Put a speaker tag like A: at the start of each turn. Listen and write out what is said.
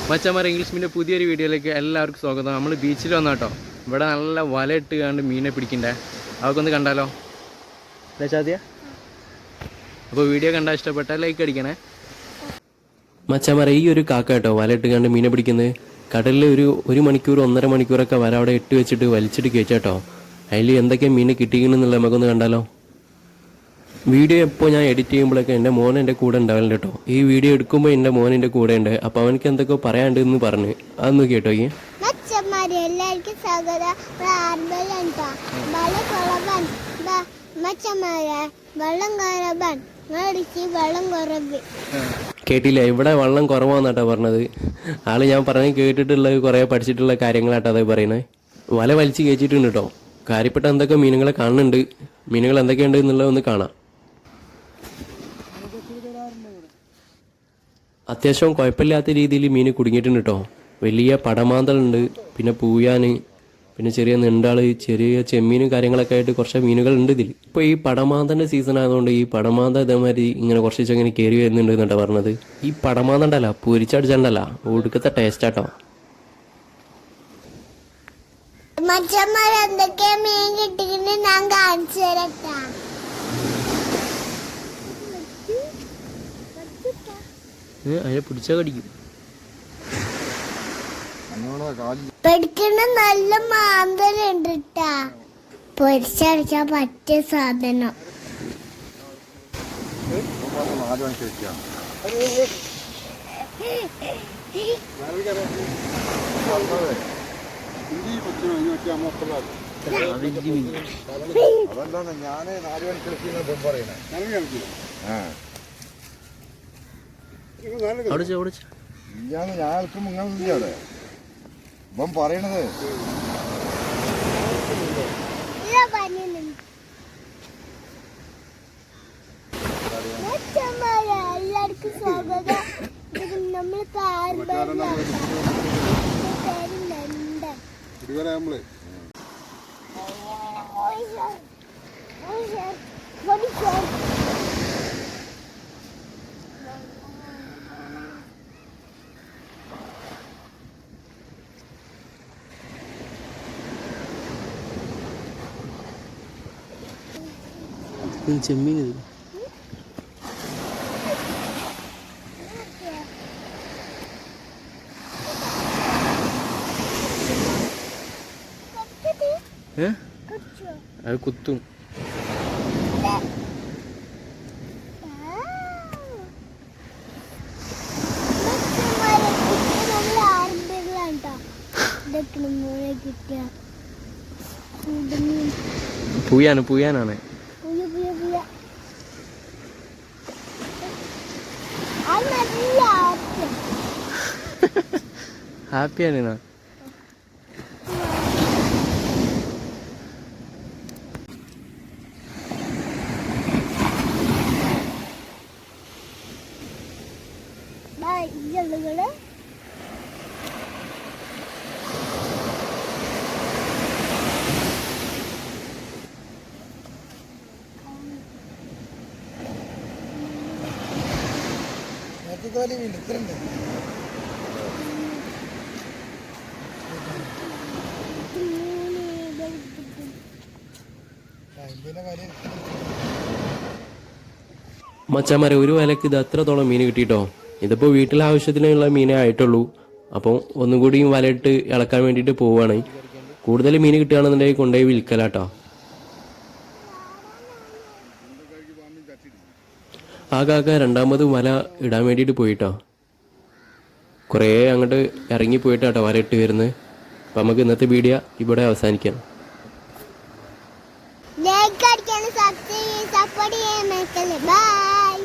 A: മച്ചാമാരെ ഇംഗ്ലീഷ് മീൻ്റെ പുതിയൊരു വീഡിയോയിലേക്ക് എല്ലാവർക്കും സ്വാഗതം. നമ്മൾ ബീച്ചിൽ വന്നാട്ടോ. ഇവിടെ നല്ല വല ഇട്ട് കണ്ട് മീനെ പിടിക്കണ്ടേ, അതൊക്കെ ഒന്ന് കണ്ടാലോ ചാദ്യ? അപ്പോൾ വീഡിയോ കണ്ടാൽ ഇഷ്ടപ്പെട്ടാൽ ലൈക്ക് അടിക്കണേ. മച്ചാമാരെ ഈ ഒരു കാക്ക കേട്ടോ വല ഇട്ട് കണ്ട് മീനെ പിടിക്കുന്നത്. കടലിൽ ഒരു മണിക്കൂർ 1.5 മണിക്കൂറൊക്കെ വല അവിടെ ഇട്ട് വെച്ചിട്ട് വലിച്ചിട്ട് കയറ്റാട്ടോ. അതിൽ എന്തൊക്കെ മീൻ കിട്ടിക്കണമെന്നുള്ള നമുക്കൊന്ന് കണ്ടാലോ. വീഡിയോ എപ്പോൾ ഞാൻ എഡിറ്റ് ചെയ്യുമ്പോഴൊക്കെ എൻ്റെ മോൻ എൻ്റെ കൂടെ ഉണ്ടാവില്ല കേട്ടോ. ഈ വീഡിയോ എടുക്കുമ്പോൾ എൻ്റെ മോൻ എൻ്റെ കൂടെ ഉണ്ട്. അപ്പോൾ അവനക്ക് എന്തൊക്കെ പറയാണ്ട് എന്ന് പറഞ്ഞ് അതൊന്ന് കേട്ടോ.
B: എല്ലാവർക്കും
A: കേട്ടില്ല, ഇവിടെ വെള്ളം കുറവാന്നാട്ടോ പറഞ്ഞത്. ആള് ഞാൻ പറഞ്ഞ് കേട്ടിട്ടുള്ള കുറേ പഠിച്ചിട്ടുള്ള കാര്യങ്ങളാട്ടോ അതേ പറയുന്നത്. വല വലിച്ച് കയറ്റിയിട്ടുണ്ട് കേട്ടോ. കാര്യപ്പെട്ട എന്തൊക്കെ മീനുകളെ കാണുന്നുണ്ട്, മീനുകൾ എന്തൊക്കെയുണ്ട് എന്നുള്ളത് ഒന്ന് കാണാം. അത്യാവശ്യം കുഴപ്പമില്ലാത്ത രീതിയിൽ മീൻ കുടുങ്ങിയിട്ടുണ്ട് കേട്ടോ. വലിയ പടമാന്തലുണ്ട്, പിന്നെ പൂയാന്, പിന്നെ ചെറിയ നെണ്ടാള്, ചെറിയ ചെമ്മീനും കാര്യങ്ങളൊക്കെ ആയിട്ട് കുറച്ച് മീനുകളുണ്ട് ഇതിൽ. ഇപ്പോൾ ഈ പടമാന്തൻ്റെ സീസൺ ആയതുകൊണ്ട് ഈ പടമാന്ത ഇതേമാതിരി ഇങ്ങനെ കുറച്ചിങ്ങനെ കയറി വരുന്നുണ്ട് എന്നാണ് പറഞ്ഞത്. ഈ പടമാന്തണ്ടല്ല പൊരിച്ചടിച്ചണ്ടല്ല ഒടുക്കത്തെ ടേസ്റ്റാട്ടോ.
B: എന്തൊക്കെ മീൻ കിട്ടിയിട്ട് ഞാൻ കാണിച്ചു തരട്ടാ.
A: അതിനെ പിടിച്ചാൽ കടിക്കും.
B: പഠിക്കണ നല്ല മാന്തലുണ്ട് ട്ടാ. പൊരിച്ചടിച്ചാ പറ്റിയ സാധനം.
C: ഇപ്പം പറയണത്
B: എല്ലാവർക്കും സ്വാഗതം. നമ്മൾ
A: ചെമ്മീൻ അത് കുത്തും. പൂയാനാണ്. ഹാപ്പിയാണ്. മച്ചാമാരെ ഒരു വിലക്ക് ഇത് അത്രത്തോളം മീൻ കിട്ടിയിട്ടോ. ഇതിപ്പോൾ വീട്ടിലെ ആവശ്യത്തിനുള്ള മീനേ ആയിട്ടുള്ളൂ. അപ്പോൾ ഒന്നും കൂടിയും വലയിട്ട് ഇളക്കാൻ വേണ്ടിയിട്ട് പോവുകയാണ്. കൂടുതൽ മീൻ കിട്ടുകയാണെന്നുണ്ടെങ്കിൽ കൊണ്ടുപോയി വിൽക്കലാട്ടോ. ആ കാക്ക രണ്ടാമത് വല ഇടാൻ വേണ്ടിയിട്ട് പോയിട്ടോ. കുറേ അങ്ങോട്ട് ഇറങ്ങി പോയിട്ടാട്ടോ വല ഇട്ട് വരുന്നത്. അപ്പം നമുക്ക് ഇന്നത്തെ വീഡിയോ ഇവിടെ അവസാനിക്കാം.
B: സപ്പോർട്ട് ചെയ്യാൻ ബൈ.